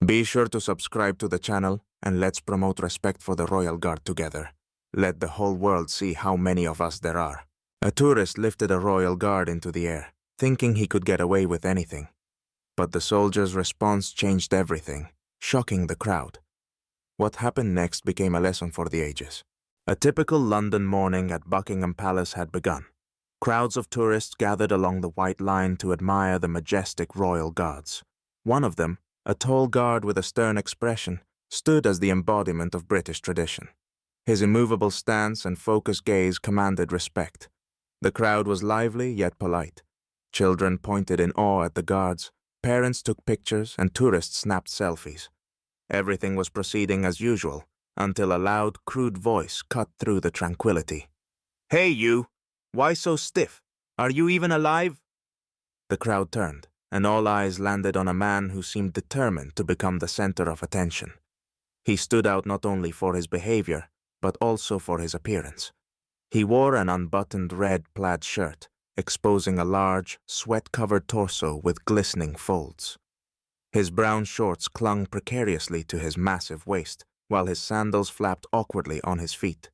Be sure to subscribe to the channel and let's promote respect for the Royal Guard together. Let the whole world see how many of us there are. A tourist lifted a Royal Guard into the air, thinking he could get away with anything. But the soldier's response changed everything, shocking the crowd. What happened next became a lesson for the ages. A typical London morning at Buckingham Palace had begun. Crowds of tourists gathered along the White Line to admire the majestic Royal Guards. One of them, a tall guard with a stern expression, stood as the embodiment of British tradition. His immovable stance and focused gaze commanded respect. The crowd was lively yet polite. Children pointed in awe at the guards, parents took pictures, and tourists snapped selfies. Everything was proceeding as usual, until a loud, crude voice cut through the tranquility. "Hey you! Why so stiff? Are you even alive?" The crowd turned, and all eyes landed on a man who seemed determined to become the center of attention. He stood out not only for his behavior, but also for his appearance. He wore an unbuttoned red plaid shirt, exposing a large, sweat-covered torso with glistening folds. His brown shorts clung precariously to his massive waist, while his sandals flapped awkwardly on his feet.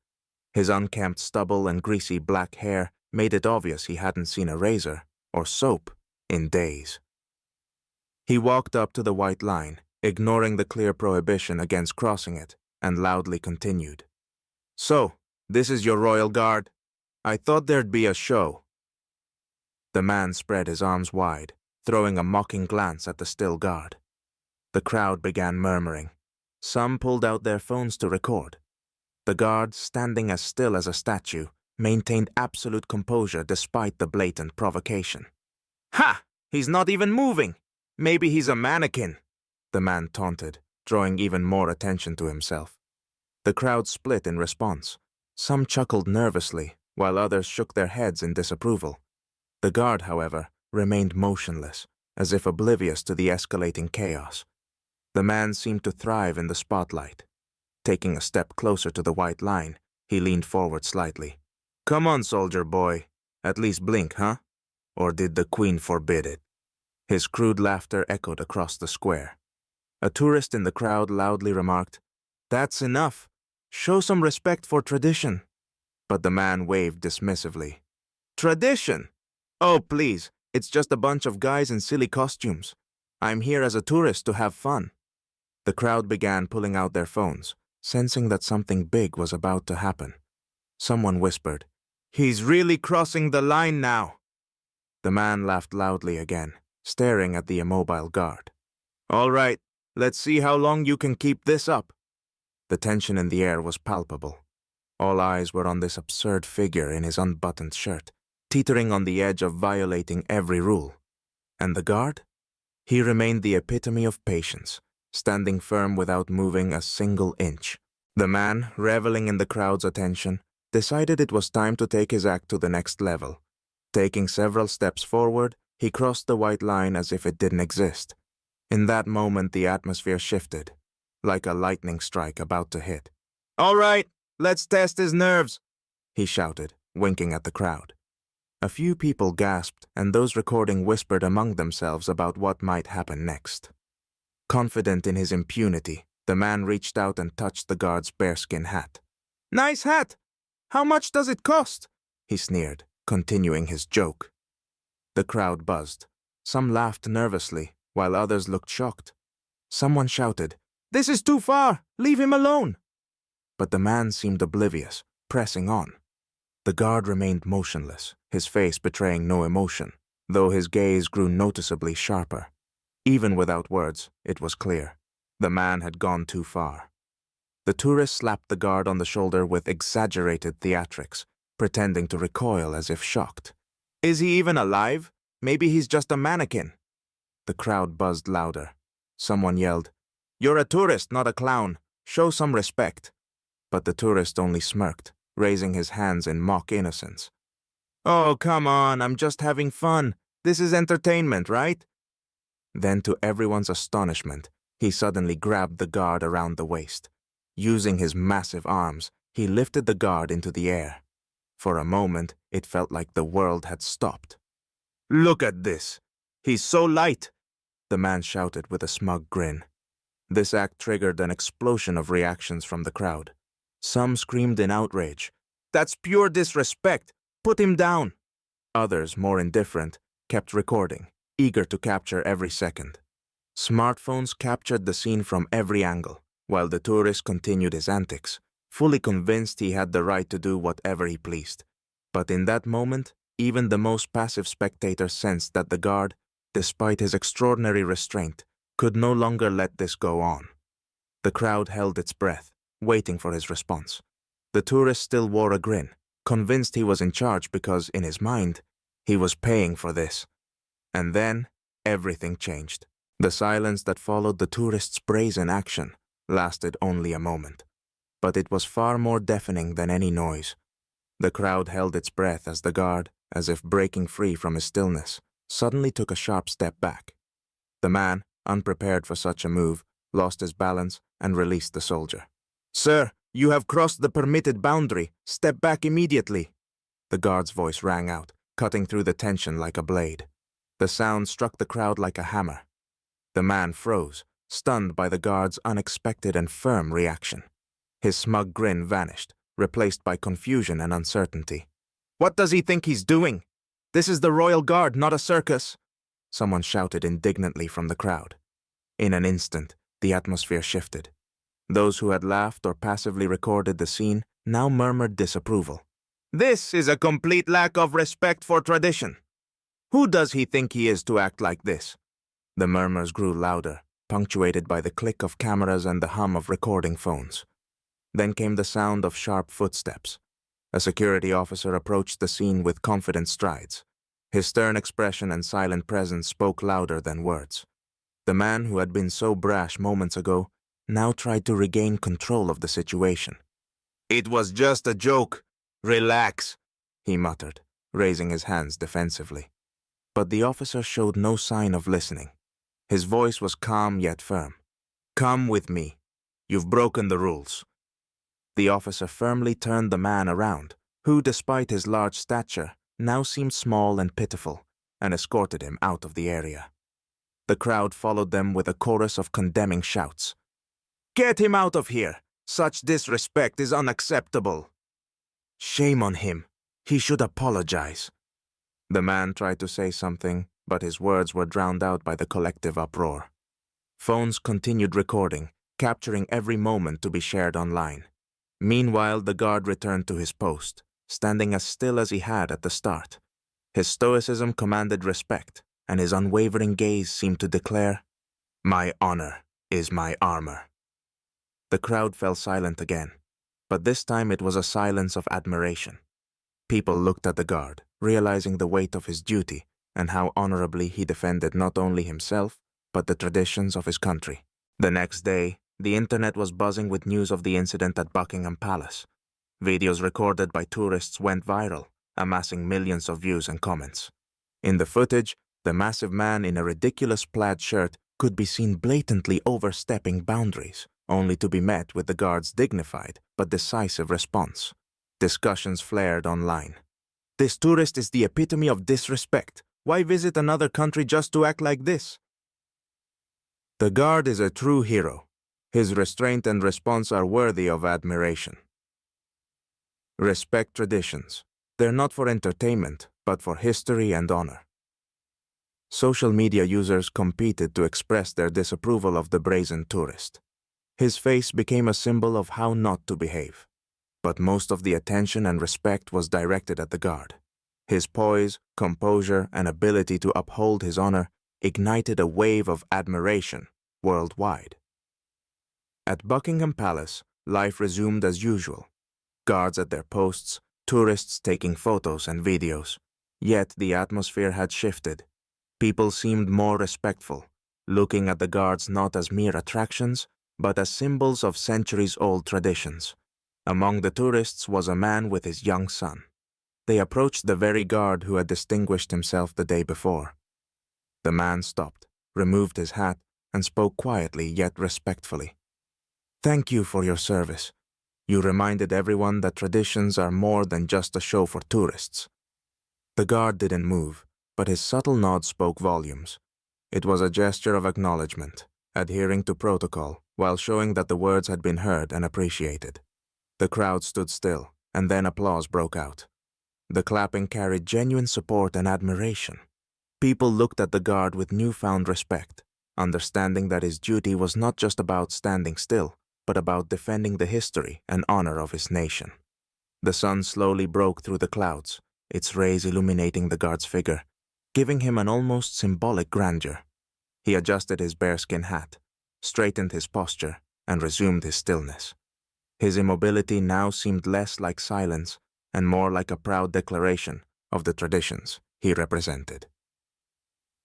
His unkempt stubble and greasy black hair made it obvious he hadn't seen a razor, or soap, in days. He walked up to the White Line, ignoring the clear prohibition against crossing it, and loudly continued. "So, this is your Royal Guard? I thought there'd be a show." The man spread his arms wide, throwing a mocking glance at the still guard. The crowd began murmuring. Some pulled out their phones to record. The guard, standing as still as a statue, maintained absolute composure despite the blatant provocation. "Ha! He's not even moving! Maybe he's a mannequin," the man taunted, drawing even more attention to himself. The crowd split in response. Some chuckled nervously, while others shook their heads in disapproval. The guard, however, remained motionless, as if oblivious to the escalating chaos. The man seemed to thrive in the spotlight. Taking a step closer to the White Line, he leaned forward slightly. "Come on, soldier boy. At least blink, huh? Or did the Queen forbid it?" His crude laughter echoed across the square. A tourist in the crowd loudly remarked, "That's enough. Show some respect for tradition." But the man waved dismissively. "Tradition? Oh, please, it's just a bunch of guys in silly costumes. I'm here as a tourist to have fun." The crowd began pulling out their phones, sensing that something big was about to happen. Someone whispered, "He's really crossing the line now." The man laughed loudly again, staring at the immobile guard. "All right, let's see how long you can keep this up." The tension in the air was palpable. All eyes were on this absurd figure in his unbuttoned shirt, teetering on the edge of violating every rule. And the guard? He remained the epitome of patience, standing firm without moving a single inch. The man, reveling in the crowd's attention, decided it was time to take his act to the next level. Taking several steps forward, he crossed the White Line as if it didn't exist. In that moment, the atmosphere shifted, like a lightning strike about to hit. "All right, let's test his nerves," he shouted, winking at the crowd. A few people gasped, and those recording whispered among themselves about what might happen next. Confident in his impunity, the man reached out and touched the guard's bearskin hat. "Nice hat! How much does it cost?" he sneered, continuing his joke. The crowd buzzed. Some laughed nervously, while others looked shocked. Someone shouted, "This is too far! Leave him alone!" But the man seemed oblivious, pressing on. The guard remained motionless, his face betraying no emotion, though his gaze grew noticeably sharper. Even without words, it was clear. The man had gone too far. The tourist slapped the guard on the shoulder with exaggerated theatrics, pretending to recoil as if shocked. "Is he even alive? Maybe he's just a mannequin." The crowd buzzed louder. Someone yelled, "You're a tourist, not a clown. Show some respect." But the tourist only smirked, raising his hands in mock innocence. "Oh, come on, I'm just having fun. This is entertainment, right?" Then, to everyone's astonishment, he suddenly grabbed the guard around the waist. Using his massive arms, he lifted the guard into the air. For a moment, it felt like the world had stopped. "Look at this! He's so light!" the man shouted with a smug grin. This act triggered an explosion of reactions from the crowd. Some screamed in outrage, "That's pure disrespect! Put him down!" Others, more indifferent, kept recording, eager to capture every second. Smartphones captured the scene from every angle, while the tourist continued his antics, fully convinced he had the right to do whatever he pleased. But in that moment, even the most passive spectator sensed that the guard, despite his extraordinary restraint, could no longer let this go on. The crowd held its breath, waiting for his response. The tourist still wore a grin, convinced he was in charge because, in his mind, he was paying for this. And then, everything changed. The silence that followed the tourist's brazen action lasted only a moment, but it was far more deafening than any noise. The crowd held its breath as the guard, as if breaking free from his stillness, suddenly took a sharp step back. The man, unprepared for such a move, lost his balance and released the soldier. "Sir, you have crossed the permitted boundary. Step back immediately." The guard's voice rang out, cutting through the tension like a blade. The sound struck the crowd like a hammer. The man froze, stunned by the guard's unexpected and firm reaction. His smug grin vanished, replaced by confusion and uncertainty. "What does he think he's doing? This is the Royal Guard, not a circus!" Someone shouted indignantly from the crowd. In an instant, the atmosphere shifted. Those who had laughed or passively recorded the scene now murmured disapproval. "This is a complete lack of respect for tradition. Who does he think he is to act like this?" The murmurs grew louder, punctuated by the click of cameras and the hum of recording phones. Then came the sound of sharp footsteps. A security officer approached the scene with confident strides. His stern expression and silent presence spoke louder than words. The man who had been so brash moments ago now tried to regain control of the situation. "It was just a joke. Relax," he muttered, raising his hands defensively. But the officer showed no sign of listening. His voice was calm yet firm. "Come with me. You've broken the rules." The officer firmly turned the man around, who, despite his large stature, now seemed small and pitiful, and escorted him out of the area. The crowd followed them with a chorus of condemning shouts. "Get him out of here! Such disrespect is unacceptable!" "Shame on him! He should apologize." The man tried to say something, but his words were drowned out by the collective uproar. Phones continued recording, capturing every moment to be shared online. Meanwhile, the guard returned to his post, standing as still as he had at the start. His stoicism commanded respect, and his unwavering gaze seemed to declare, "My honor is my armor." The crowd fell silent again, but this time it was a silence of admiration. People looked at the guard, realizing the weight of his duty and how honorably he defended not only himself, but the traditions of his country. The next day, the internet was buzzing with news of the incident at Buckingham Palace. Videos recorded by tourists went viral, amassing millions of views and comments. In the footage, the massive man in a ridiculous plaid shirt could be seen blatantly overstepping boundaries, only to be met with the guard's dignified but decisive response. Discussions flared online. "This tourist is the epitome of disrespect. Why visit another country just to act like this?" The guard is a true hero. His restraint and response are worthy of admiration. Respect traditions. They're not for entertainment, but for history and honor. Social media users competed to express their disapproval of the brazen tourist. His face became a symbol of how not to behave. But most of the attention and respect was directed at the guard. His poise, composure, and ability to uphold his honor ignited a wave of admiration worldwide. At Buckingham Palace, life resumed as usual. Guards at their posts, tourists taking photos and videos. Yet the atmosphere had shifted. People seemed more respectful, looking at the guards not as mere attractions, but as symbols of centuries-old traditions. Among the tourists was a man with his young son. They approached the very guard who had distinguished himself the day before. The man stopped, removed his hat, and spoke quietly yet respectfully. "Thank you for your service. You reminded everyone that traditions are more than just a show for tourists." The guard didn't move, but his subtle nod spoke volumes. It was a gesture of acknowledgement, adhering to protocol while showing that the words had been heard and appreciated. The crowd stood still, and then applause broke out. The clapping carried genuine support and admiration. People looked at the guard with newfound respect, understanding that his duty was not just about standing still, but about defending the history and honor of his nation. The sun slowly broke through the clouds, its rays illuminating the guard's figure, giving him an almost symbolic grandeur. He adjusted his bearskin hat, straightened his posture, and resumed his stillness. His immobility now seemed less like silence and more like a proud declaration of the traditions he represented.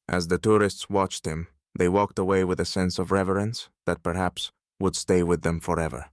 As the tourists watched him, they walked away with a sense of reverence that perhaps would stay with them forever.